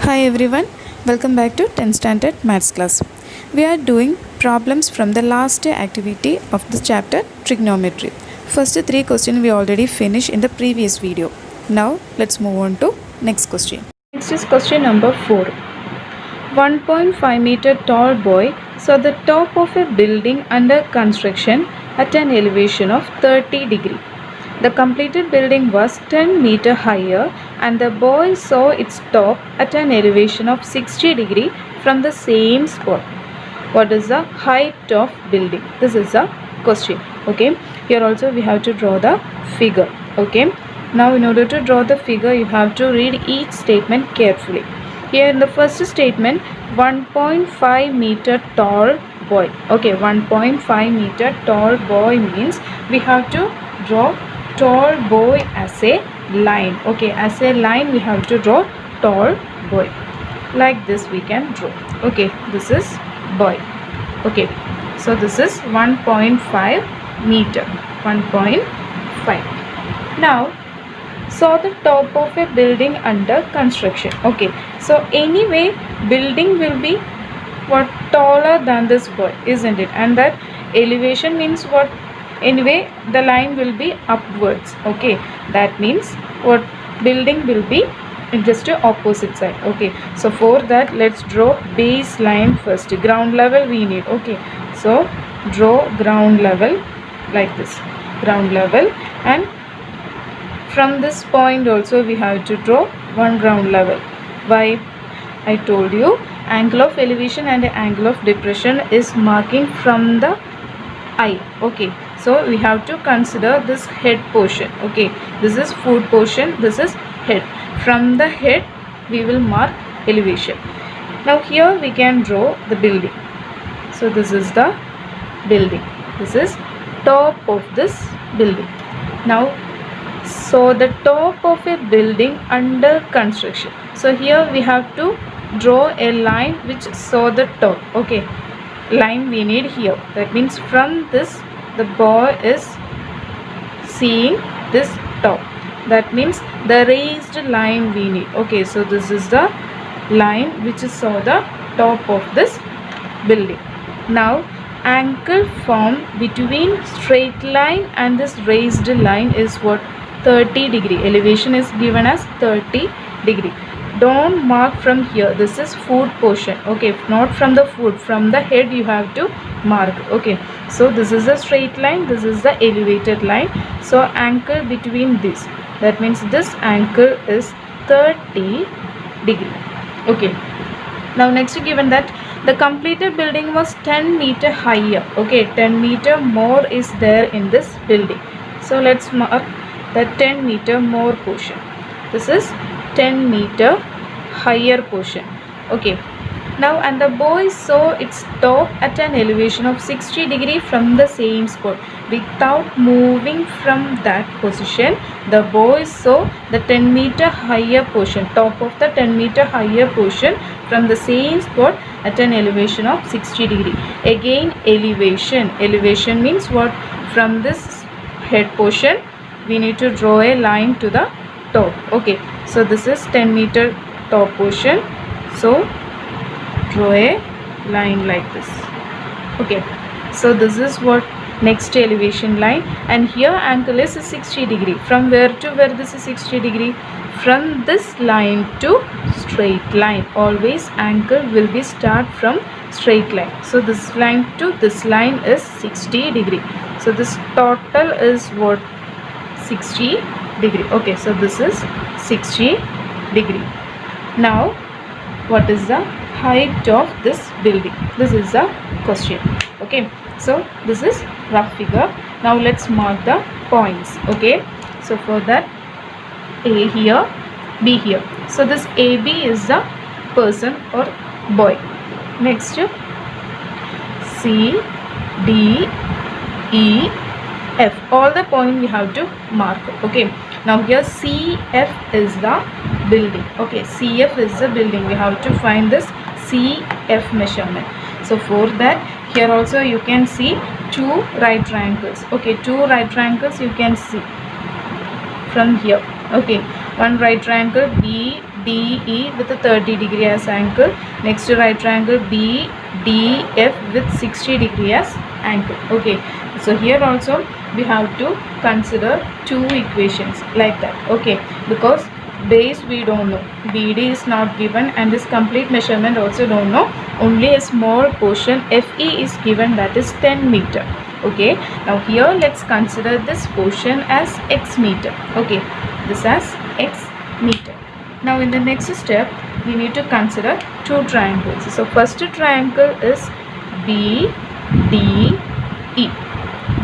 Hi everyone, welcome back to 10th standard maths class. We are doing problems from the last activity of the chapter trigonometry. First three questions we already finished in the previous video. Now let's move on to next question. Next is question number 4. 1.5 meter tall boy saw the top of a building under construction at an elevation of 30 degree. The completed building was 10 meter higher and the boy saw its top at an elevation of 60 degree from the same spot. What is the height of building? This is the question. Okay. Here also we have to draw the figure. Okay. Now in order to draw the figure you have to read each statement carefully. Here in the first statement 1.5 meter tall boy. Okay. 1.5 meter tall boy means we have to draw tall boy as a line. Okay, as a line we have to draw tall boy. Like this we can draw. Okay, this is boy. Okay, so this is 1.5 meter. 1.5. Now saw the top of a building under construction. Okay, so anyway building will be what, taller than this boy, isn't it? And that elevation means what? Anyway the line will be upwards. Okay, that means what, building will be in just a opposite side. Okay, so for that let's draw baseline first. Ground level we need. Okay, so draw ground level like this, ground level, and from this point also we have to draw one ground level. Why? I told you angle of elevation and angle of depression is marking from the eye. Okay, so we have to consider this head portion. Okay, this is foot portion, this is head. From the head we will mark elevation. Now here we can draw the building. So this is the building, this is top of this building. Now so the top of a building under construction. So here we have to draw a line which saw the top. Okay, line we need here. That means from this the boy is seeing this top. That means the raised line we need. Okay, so this is the line which saw the top of this building. Now angle formed between straight line and this raised line is what? 30 degree. Elevation is given as 30 degree. Don't mark from here. This is foot portion. Okay, not from the foot, from the head you have to mark. Okay, so this is a straight line, this is the elevated line. So angle between this, that means this angle is 30 degree. Okay, now next given that the completed building was 10 meter higher. Okay, 10 meter more is there in this building. So let's mark the 10 meter more portion. This is 10 meter higher portion. Okay, now and the boy saw its top at an elevation of 60 degree from the same spot. Without moving from that position, the boy saw the 10 meter higher portion, top of the 10 meter higher portion from the same spot at an elevation of 60 degree. Again elevation. Elevation means what? From this head portion we need to draw a line to the top. Okay, so this is 10 meter top portion, so draw a line like this. Okay, so this is what next elevation line, and here angle is 60 degree. From where to where this is 60 degree? From this line to straight line. Always angle will be start from straight line. So this line to this line is 60 degree. So this total is what? 60 degree. Okay, so this is 60 degree. Now what is the height of this building? This is the question. Okay, so this is rough figure. Now let's mark the points. Okay, so for that A here, B here. So this AB is the person or boy. Next C, D, E, F. All the point we have to mark. Okay, now here CF is the building. Okay, CF is the building. We have to find this CF measurement. So for that here also you can see two right triangles. Okay, two right triangles you can see from here. Okay, one right triangle DE with a 30 degree as angle. Next to right triangle BDF with 60 degree as angle. Okay, so here also we have to consider two equations like that. Okay, because base we don't know, BD is not given, and this complete measurement also don't know. Only a small portion FE is given, that is 10 meter. Okay, now here let's consider this portion as x meter. Okay, this as x meter. Now in the next step we need to consider two triangles. So first triangle is BDE.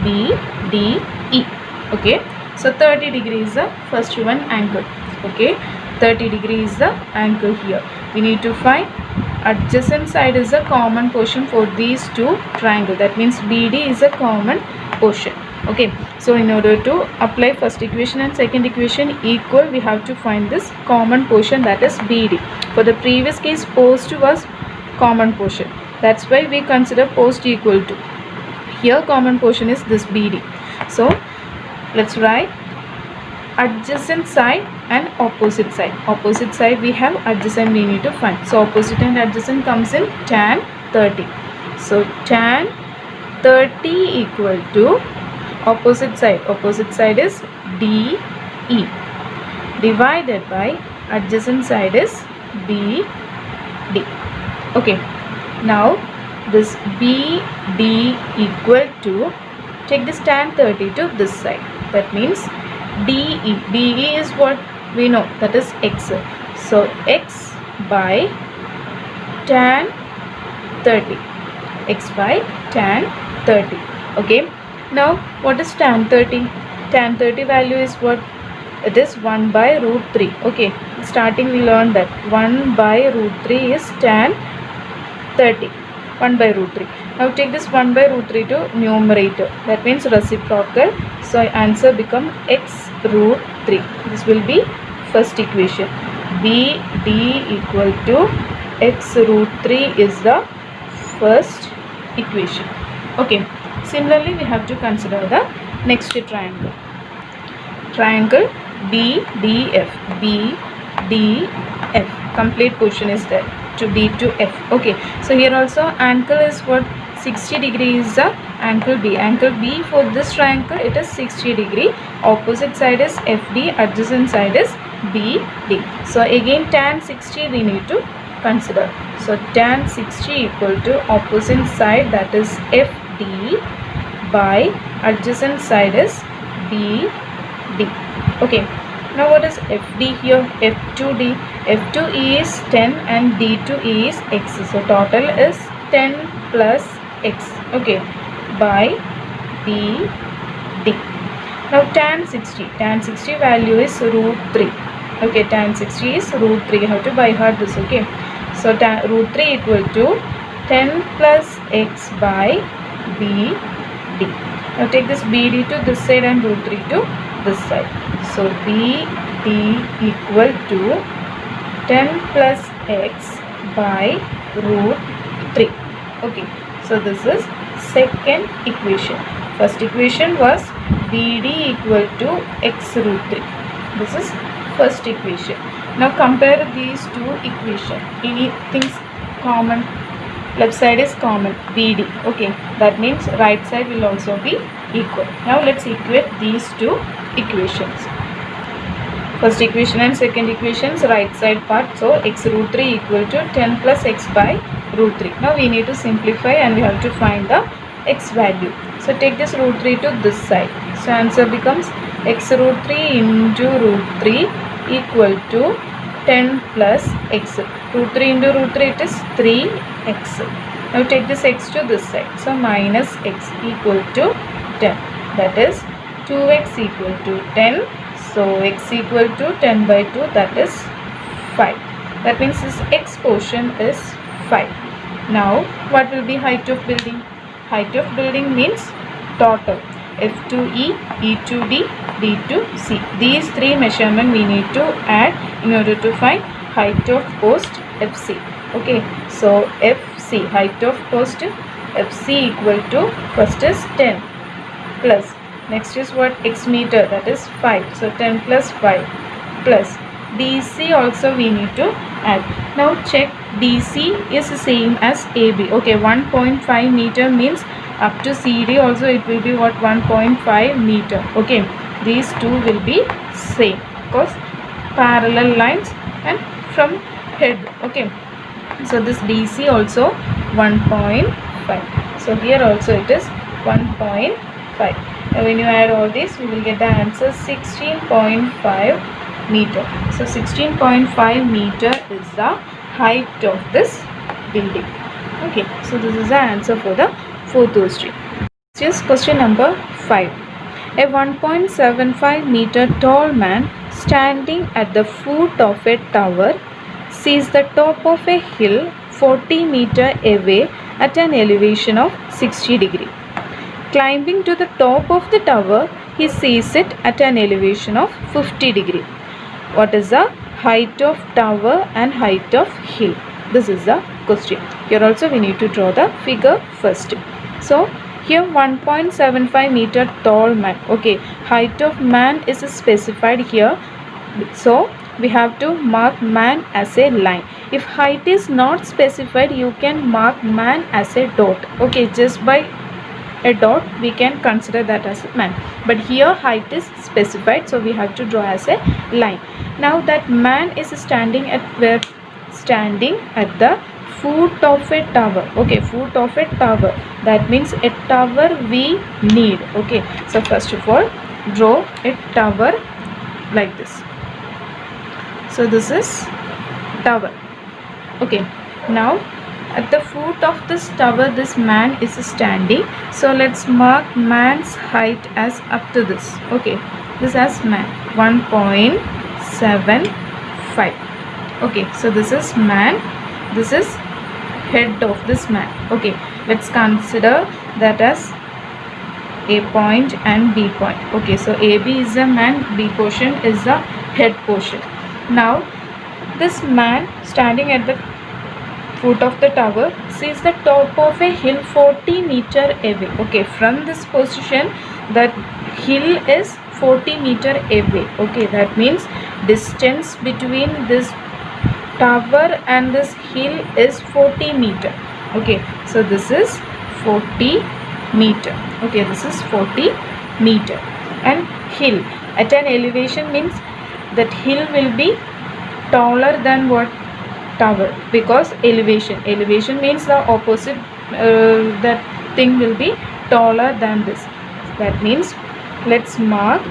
BDE. Okay, so 30 degree is the first one angle. Okay, 30 degree is the angle here. We need to find adjacent side is a common portion for these two triangles. That means BD is a common portion. Okay, so in order to apply first equation and second equation equal, we have to find this common portion, that is BD. For the previous case, post was common portion. That's why we consider post equal to. Here common portion is this BD. So let's write adjacent side and opposite side. Opposite side we have, adjacent we need to find. So opposite and adjacent comes in tan 30. So tan 30 equal to opposite side. Opposite side is DE divided by adjacent side is BD. Okay, now this BD equal to, take this tan 30 to this side. That means DE is what we know, that is x. So x by tan 30. X by tan 30. Okay, now what is tan 30? Tan 30 value is what? It is 1 by root 3. Okay, starting we learned that 1 by root 3 is tan 30. 1 by root 3. Now take this 1 by root 3 to numerator. That means reciprocal. So answer become x root 3. This will be first equation. BD equal to x root 3 is the first equation. Okay. Similarly, we have to consider the next triangle. Triangle BDF. BDF. Complete portion is there. To D to F. Okay, so here also angle is what? 60 degree is the angle B. Angle B for this triangle, it is 60 degree. Opposite side is FD, adjacent side is BD. So again tan 60 we need to consider. So tan 60 equal to opposite side, that is FD, by adjacent side is BD. Okay. Now what is FD here? F2D. F2E is 10 and D2E is x. So total is 10 plus x. Okay. By BD. Now tan 60. Tan 60 value is root 3. Okay. Tan 60 is root 3. You have to by heart this. Okay. So tan root 3 equal to 10 plus x by BD. Now take this BD to this side and root 3 to this side. So BD equal to 10 plus x by root 3. Okay, so this is second equation. First equation was BD equal to x root 3. This is first equation. Now compare these two equations. Anything common? Left side is common, BD. Okay, that means right side will also be equal. Now let's equate these two equations. First equation and second equations, right side part. So x root 3 equal to 10 plus x by root 3. Now we need to simplify and we have to find the x value. So take this root 3 to this side. So answer becomes x root 3 into root 3 equal to 10 plus x. Root 3 into root 3, it is 3x. Now take this x to this side. So minus x equal to 10. That is 2x equal to 10. So x equal to 10 by 2, that is 5. That means this x portion is 5. Now what will be height of building? Height of building means total. F2E, E2D, D2C. These three measurements we need to add in order to find height of post FC. Okay, so FC, height of post FC equal to, first is 10 plus, next is what? X meter, that is 5. So 10 plus 5 plus DC also we need to add. Now check, DC is the same as AB. Okay, 1.5 meter means up to CD also it will be what, 1.5 meter. Okay, these two will be same because parallel lines and from head. Okay, so this DC also 1.5. So here also it is 1.5. Now when you add all this, we will get the answer 16.5 meter. So 16.5 meter is the height of this building. Okay, so this is the answer for the fourth question. Just question number 5. A 1.75 meter tall man standing at the foot of a tower sees the top of a hill 40 meter away at an elevation of 60 degree. Climbing to the top of the tower, he sees it at an elevation of 50 degree. What is the height of tower and height of hill? This is the question. Here also we need to draw the figure first. So here 1.75 meter tall man. Okay, height of man is specified here. So we have to mark man as a line. If height is not specified, you can mark man as a dot. Okay, just by a dot we can consider that as a man, but here height is specified, so we have to draw as a line. Now that man is standing at where? Standing at the foot of a tower. Okay, foot of a tower, that means a tower we need. Okay, so first of all draw a tower like this. So this is tower. Okay, now at the foot of this tower this man is standing. So let's mark man's height as up to this. Okay, this as man 1.75. okay, so this is man, this is head of this man. Okay, let's consider that as A point and B point. Okay, so AB is the man, B portion is the head portion. Now this man standing at the foot of the tower sees the top of a hill 40 meter away. Okay, from this position that hill is 40 meter away. Okay, that means distance between this tower and this hill is 40 meter. Okay, so this is 40 meter. Okay, this is 40 meter. And hill at an elevation means that hill will be taller than what? Tower, because elevation means the opposite, that thing will be taller than this. That means let's mark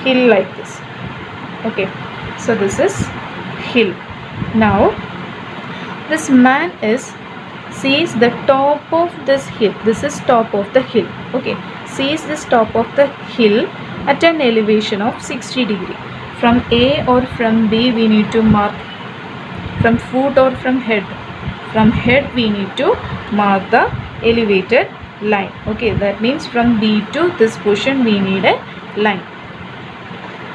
hill like this. Okay, so this is hill. Now this man sees the top of this hill. This is top of the hill. Okay, sees this top of the hill at an elevation of 60 degree. From A or from B we need to mark. From foot or from head? From head we need to mark the elevated line. Okay, that means from B to this portion we need a line.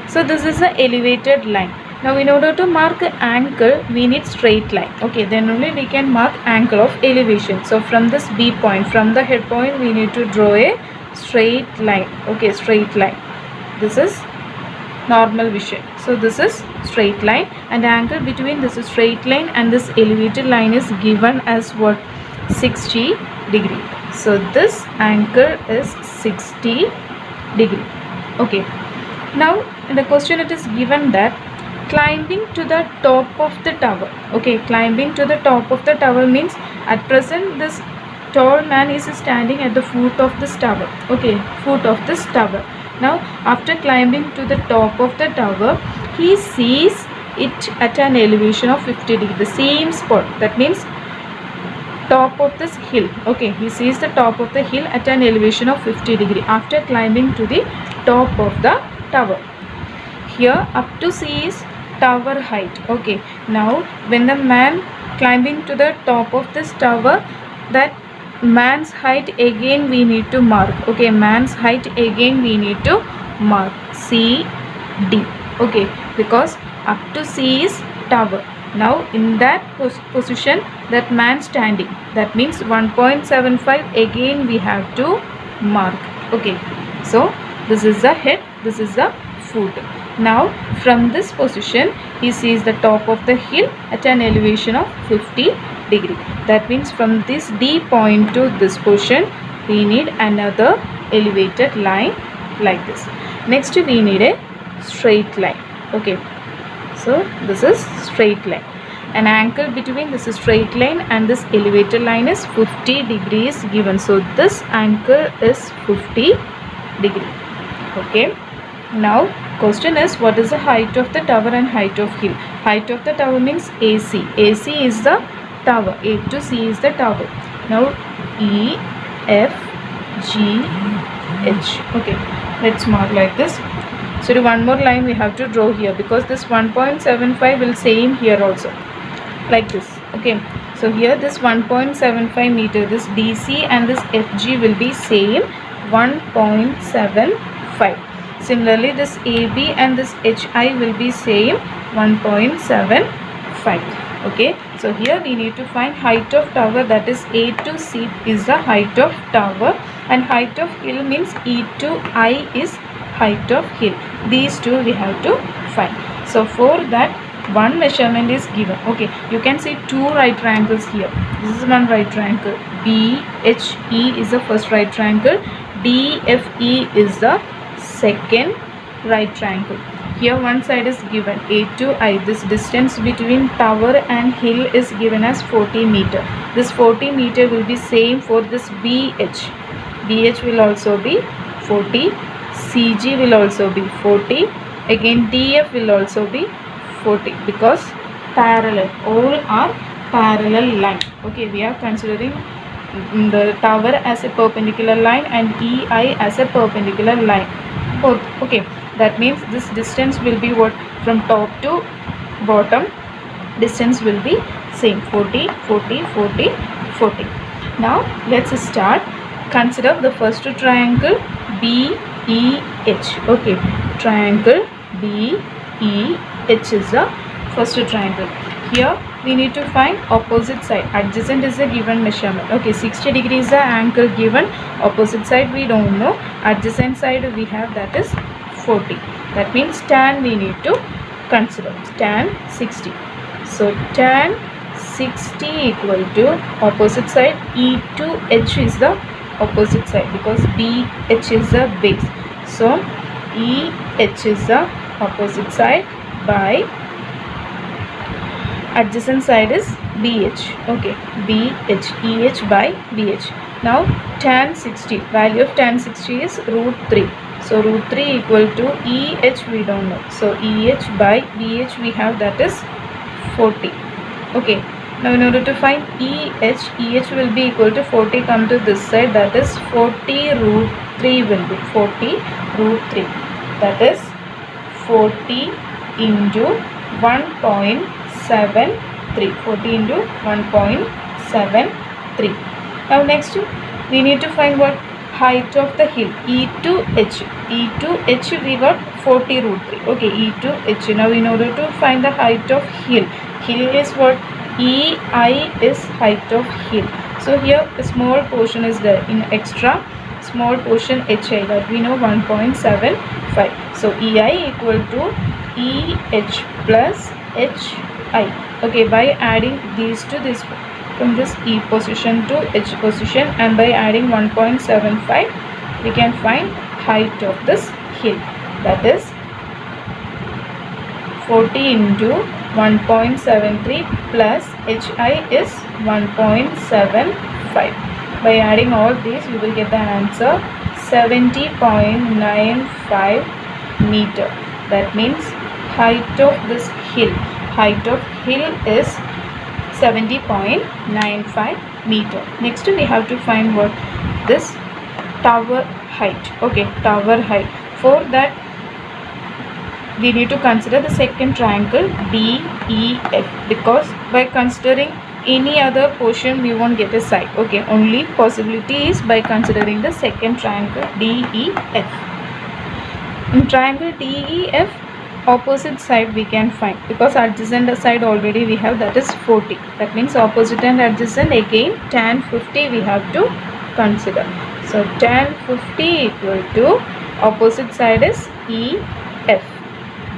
So this is the elevated line. Now in order to mark angle we need straight line. Okay, then only we can mark angle of elevation. So from this B point, from the head point we need to draw a straight line. Okay, straight line. This is normal vision. So this is straight line, and angle between this straight line and this elevated line is given as what? 60 degree. So this angle is 60 degree. Okay, now in the question it is given that climbing to the top of the tower. Okay, climbing to the top of the tower means at present this tall man is standing at the foot of this tower. Okay, foot of this tower. Now after climbing to the top of the tower he sees it at an elevation of 50 degree, the same spot. That means top of this hill. Okay, he sees the top of the hill at an elevation of 50 degree after climbing to the top of the tower. Here up to C is tower height. Okay, now when the man climbing to the top of this tower, that man's height again we need to mark. Okay, man's height again we need to mark C D. Okay, because up to C is tower. Now in that position that man standing, that means 1.75 again we have to mark. Okay, so this is the head, this is the foot. Now from this position he sees the top of the hill at an elevation of 50 degree. That means from this D point to this position we need another elevated line like this. Next we need a straight line. Okay, so this is straight line. An angle between this straight line and this elevated line is 50 degrees given. So this angle is 50 degree. Okay. Now question is, what is the height of the tower and height of hill? Height of the tower means AC. AC is the tower. A to C is the tower. Now E, F, G, H. Okay, let's mark like this. So one more line we have to draw here, because this 1.75 will same here also, like this. Okay, so here this 1.75 meter, this DC and this FG will be same 1.75. Similarly, this AB and this HI will be same 1.75. Okay, so here we need to find height of tower, that is A to C is the height of tower, and height of hill means E to I is height of hill. These two we have to find. So for that one measurement is given. Okay, you can see two right triangles here. This is one right triangle. BHE is the first right triangle. DFE is the second right triangle. Here one side is given A to I. This distance between tower and hill is given as 40 meter. This 40 meter will be same for this BH. BH will also be 40. CG will also be 40. Again DF will also be 40, because parallel, all are parallel line. Okay, we are considering the tower as a perpendicular line and EI as a perpendicular line. Both. Okay, that means this distance will be what, from top to bottom distance will be same, 40, 40, 40, 40. Now let's start. Consider the first triangle BEH. Okay, triangle BEH is the first triangle. Here we need to find opposite side. Adjacent is a given measurement. Okay, 60 degrees is the angle given. Opposite side we don't know. Adjacent side we have, that is 40. That means tan we need to consider. Tan 60. So tan 60 equal to opposite side. E to H is the opposite side, because BH is the base. So EH is the opposite side by adjacent side is BH. Okay, BH, EH by BH. Now tan 60, value of tan 60 is root 3. So root 3 equal to EH we don't know. So EH by BH we have, that is 40. Okay, now in order to find EH will be equal to 40, come to this side, that is 40 root 3 will be 40 root 3. That is 40 into 1.73. 40 into 1.73. Now next we need to find what, height of the hill, E to H. E to H we got 40 root 3. Okay, E to H. Now in order to find the height of hill, hill is what, EI is height of hill. So here a small portion is there, in extra small portion HI, that we know 1.75. So EI equal to EH plus HI. Okay, by adding these to this, from this E position to H position, and by adding 1.75 we can find height of this hill, that is 40 into 1.73 plus HI is 1.75. By adding all these you will get the answer 70.95 meter. That means height of this hill, height of hill is 70.95 meter. Next we have to find what, this tower height. Okay, tower height. For that we need to consider the second triangle DEF, because by considering any other portion we won't get a side. Okay, only possibility is by considering the second triangle DEF. In triangle DEF, opposite side we can find, because adjacent side already we have, that is 40. That means opposite and adjacent, again tan 50 we have to consider. So tan 50 equal to opposite side is EF.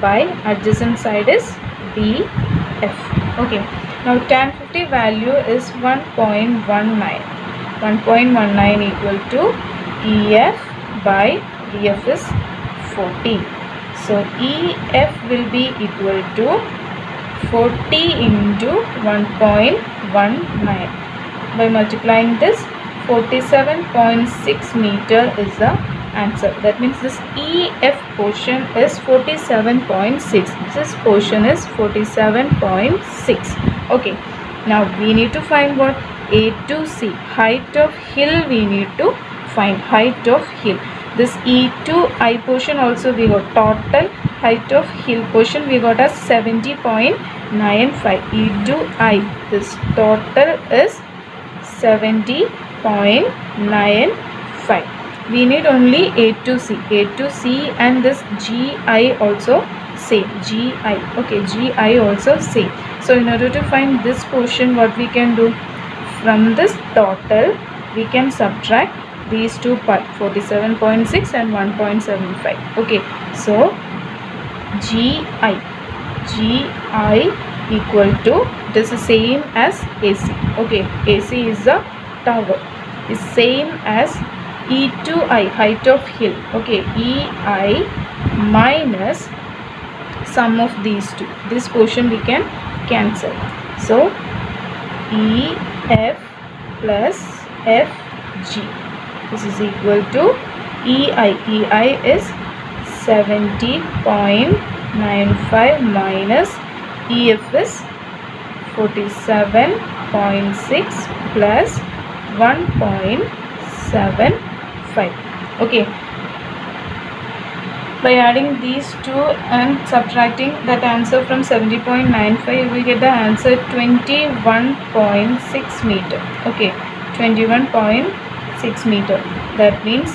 by adjacent side is BF. Okay, now tan 50 value is 1.19. 1.19 equal to EF by BF is 40. So EF will be equal to 40 into 1.19. By multiplying this, 47.6 meter is the answer. That means this EF portion is 47.6. This portion is 47.6. Okay, now we need to find what? A to C, height of hill we need to find, height of hill. This E to I portion also we got, total height of hill portion we got as 70.95. E to I, this total is 70.95. We need only A to C. A to C and this GI also same. GI, okay, GI also same. So in order to find this portion, what we can do? From this total we can subtract these two parts, 47.6 and 1.75. okay, so GI equal to, this is same as AC. okay, AC is the tower, is same as E to I, height of hill. okay, EI minus sum of these two, this portion we can cancel. So EF plus FG, this is equal to EI. EI is 70.95 minus EF is 47.6 plus 1.75. okay, by adding these two and subtracting that answer from 70.95, you will get the answer 21.6 meter. okay, 21.6 meter. That means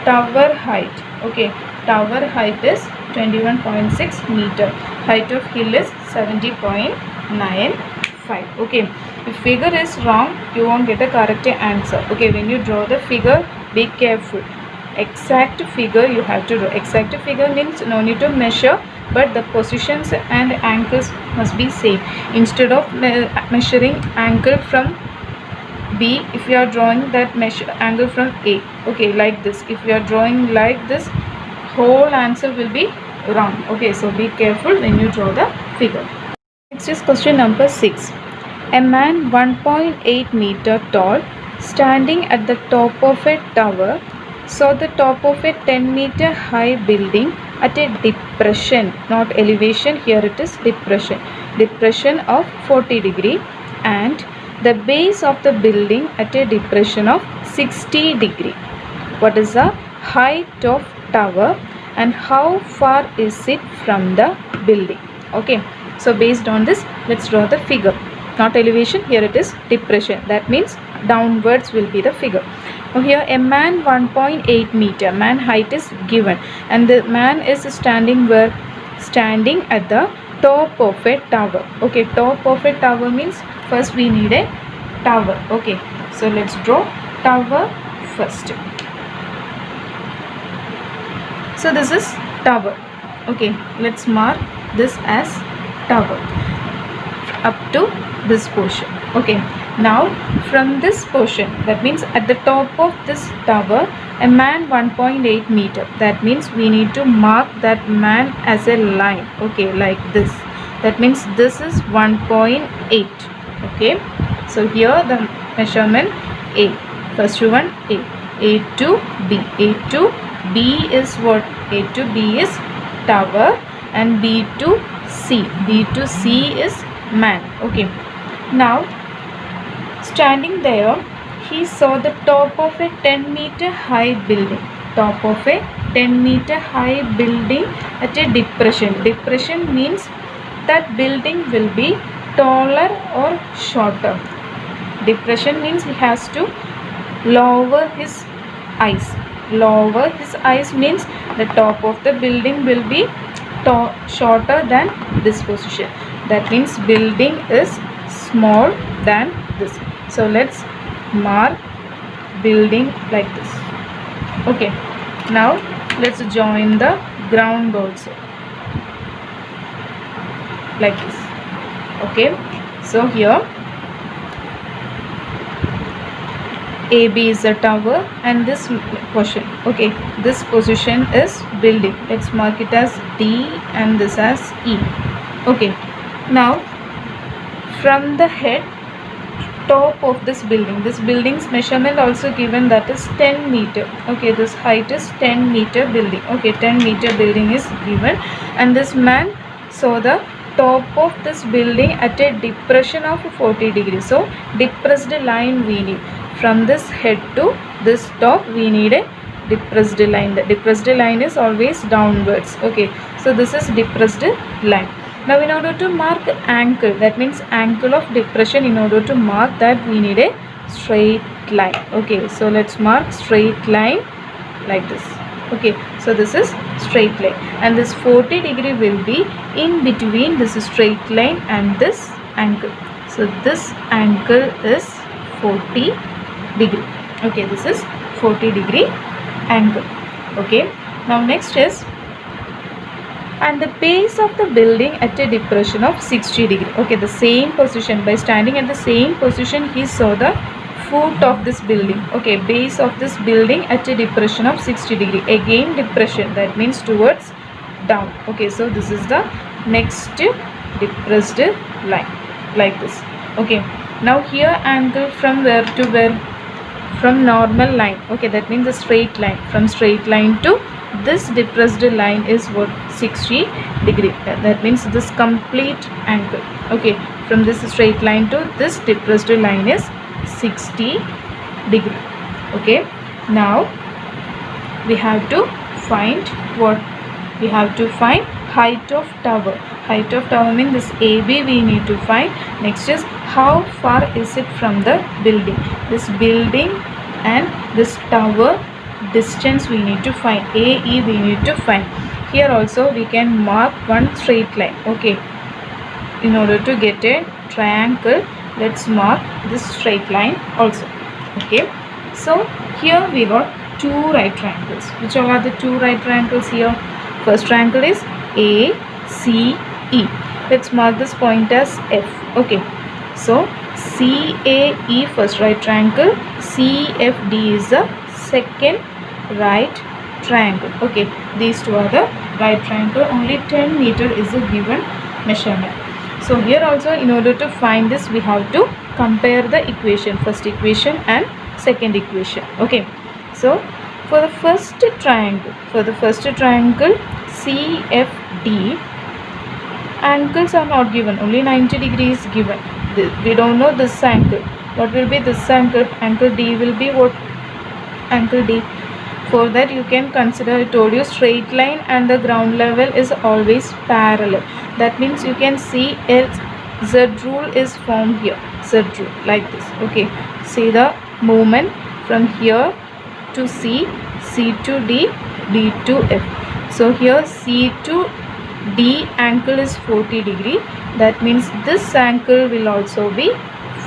tower height, okay, tower height is 21.6 meter, height of hill is 70.95. okay, if figure is wrong you won't get a correct answer. okay, when you draw the figure, be careful. Exact figure you have to draw. Exact figure means no need to measure, but the positions and angles must be same. Instead of measuring angle from B, if you are drawing that angle from A, okay, like this, if you are drawing like this, whole answer will be wrong. okay, so be careful when you draw the figure. Next is question number 6. A man 1.8 meter tall standing at the top of a tower saw the top of a 10 meter high building at a depression, not elevation, here it is depression of 40 degree, and the base of the building at a depression of 60 degree. What is the height of tower and how far is it from the building? okay, so based on this, let's draw the figure. Not elevation, here it is depression, that means downwards will be the figure. Now here a man 1.8 meter, man height is given, and the man is standing where? Standing at the top of a tower. okay, top of a tower means first we need a tower. okay, so let's draw tower first. So this is tower. okay, let's mark this as tower up to this portion. okay, now from this portion, that means at the top of this tower, a man 1.8 meter, that means we need to mark that man as a line. okay, like this, that means this is 1.8. okay, so here the measurement A, first one A to B. A to B is what? A to B is tower, and B to C. B to C is man. okay, now standing there, he saw the top of a 10 meter high building. Top of a 10 meter high building at a depression. Depression means that building will be taller or shorter. Depression means he has to lower his eyes. Lower his eyes means the top of the building will be shorter than this position. That means building is small than this. So let's mark building like this. okay, now let's join the ground also. like this. Okay, so here AB is a tower and this position, okay, this position is building. Let's mark it as D and this as E. Okay, now from the head top of this building's measurement also given, that is 10 meter. Okay, this height is 10 meter building. Okay, 10 meter building is given, and this man saw the top of this building at a depression of 40 degrees. So depressed line we need. From this head to this top we need a depressed line. The depressed line is always downwards. Okay, so this is depressed line. Now in order to mark angle, that means angle of depression, in order to mark that we need a straight line. Okay, so let's mark straight line like this. Okay, so this is straight line, and this 40 degree will be in between this straight line and this angle. So this angle is 40 degree. Okay, this is 40 degree angle. Okay, now next is, and the base of the building at a depression of 60 degree. Okay, the same position, by standing at the same position he saw the foot of this building. Okay, base of this building at a depression of 60 degree. Again depression, that means towards down. Okay, so this is the next depressed line like this. Okay, now here angle from where to where? From normal line. Okay, that means the straight line. From straight line to this depressed line is what? 60 degree. That means this complete angle. Okay, from this straight line to this depressed line is 60 degree. Okay, now we have to find what? We have to find height of tower. Height of tower means this AB we need to find. Next is, how far is it from the building? This building and this tower distance we need to find. AE we need to find. Here also we can mark one straight line. Okay, in order to get a triangle, let's mark this straight line also. Okay, so here we got two right triangles. Which are the two right triangles here? First triangle is ACE. Let's mark this point as F. Okay, so CAE first right triangle, CFD is the second right triangle. Okay, these two are the right triangle. Only 10 meter is a given measurement. So here also, in order to find this, we have to compare the equation, first equation and second equation. Okay, so for the first triangle, CFD, angles are not given, only 90 degrees given. We don't know this angle. What will be this angle? Angle D will be what? Angle D. For that you can consider, I told you, straight line and the ground level is always parallel. That means you can see a Z rule is formed here. Z rule like this. Okay, see the movement from here to C, C to D, D to F. So here C to D angle is 40 degree. That means this angle will also be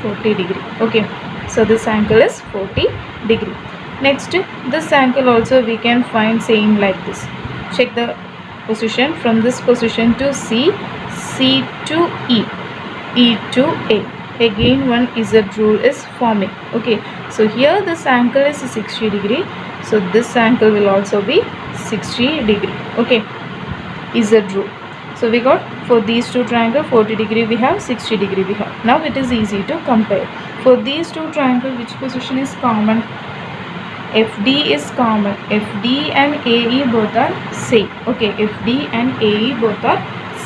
40 degree. Okay, so this angle is 40 degree. Next, this angle also we can find same like this. Check the position from this position to C, C to E, E to A. Again one Z rule is forming. Okay, so here this angle is 60 degree. So this angle will also be 60 degree. Okay, Z rule. So we got, for these two triangles 40 degree we have, 60 degree we have. Now it is easy to compare. For these two triangles, which position is common? FD is common. FD and AE both are same. Okay, FD and AE both are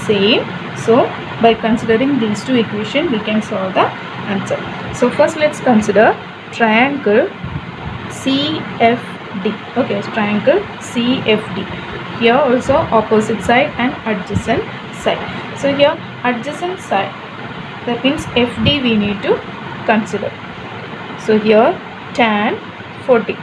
same. So by considering these two equations, we can solve the answer. So first let's consider triangle CFD. Okay, triangle CFD. Here also opposite side and adjacent side. So here adjacent side, that means FD we need to consider. So here tan 40.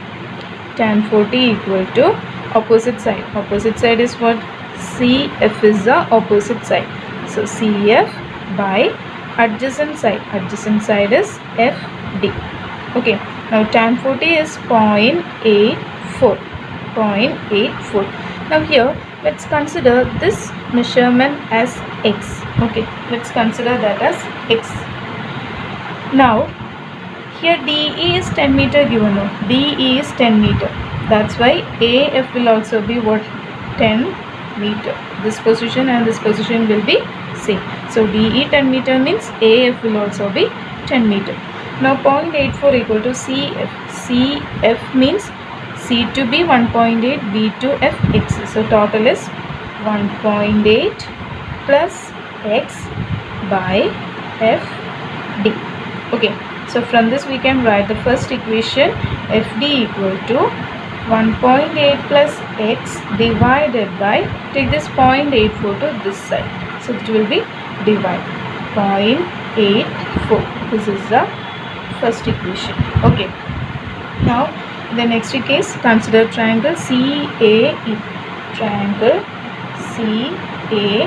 Tan 40 equal to opposite side. Opposite side is what? CF is the opposite side. So CF by adjacent side. Adjacent side is FD. Okay. Now tan 40 is 0.84. 0.84. Now here let's consider this measurement as x. Okay, let's consider that as x. Now here DE is 10 meter given. No, DE is 10 meter. That's why AF will also be what? 10 meter. This position and this position will be same. So DE 10 meter means AF will also be 10 meter. Now 0.84 equal to CF. CF means C to B 1.8, B to F x. So total is 1.8 plus x by FD. Okay. So from this we can write the first equation, FD equal to 1.8 plus x divided by, take this 0.84 to this side. So it will be divide 0.84. This is the first equation. Okay. Now the next case, consider triangle CAE. Triangle CAE.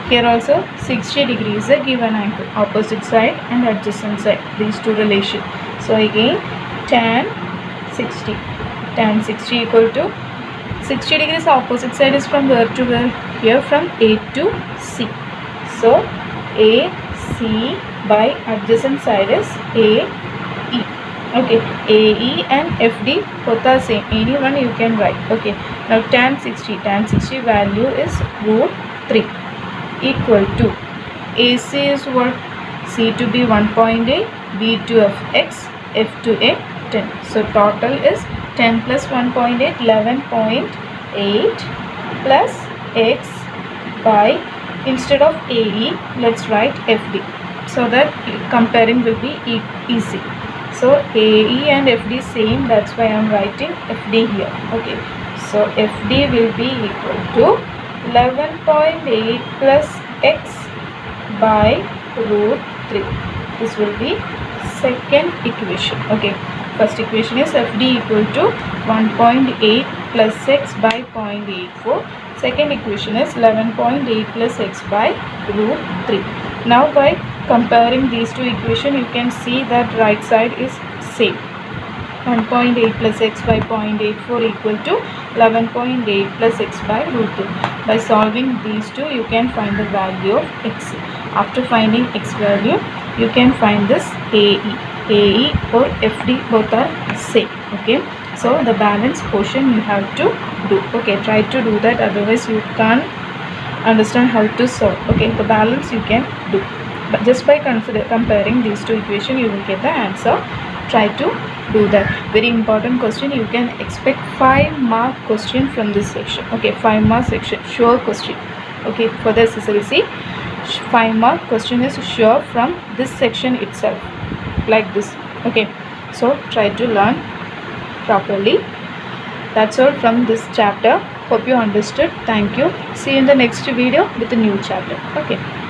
Here also 60 degrees is a given angle, opposite side and adjacent side, these two relation. So again tan 60. Tan 60 equal to 60 degrees opposite side is from where to where? Here from A to C. So AC by adjacent side is AE. Okay, AE and FD both are same. Anyone you can write. Okay. Now tan 60. Tan 60 value is √3 equal to AC is what? C to B 1.8, B to F x, F to A 10. So total is 10 plus 1.8, 11.8 plus x by, instead of AE let's write FD, so that comparing will be easy. So AE and FD same, that's why I am writing FD here. Okay, so FD will be equal to 11.8 plus x by √3. This will be second equation. Okay, first equation is FD equal to 1.8 plus x by 0.84. Second equation is 11.8 plus x by √3. Now by comparing these two equations, you can see that right side is same. 1.8 plus x by 0.84 equal to 11.8 plus x by √2. By solving these two, you can find the value of x. After finding x value, you can find this AE. AE or FD both are same. Okay, so the balance portion you have to do. Okay, try to do that, otherwise you can't understand how to solve. Okay, the balance you can do, but just by comparing these two equations, you will get the answer. Try to do that. Very important question. You can expect 5-mark question from this section. Okay, 5-mark section, sure question. Okay, for the SSLC, 5-mark question is sure from this section itself, like this. Okay, so try to learn properly. That's all from this chapter. Hope you understood. Thank you. See you in the next video with a new chapter. Okay.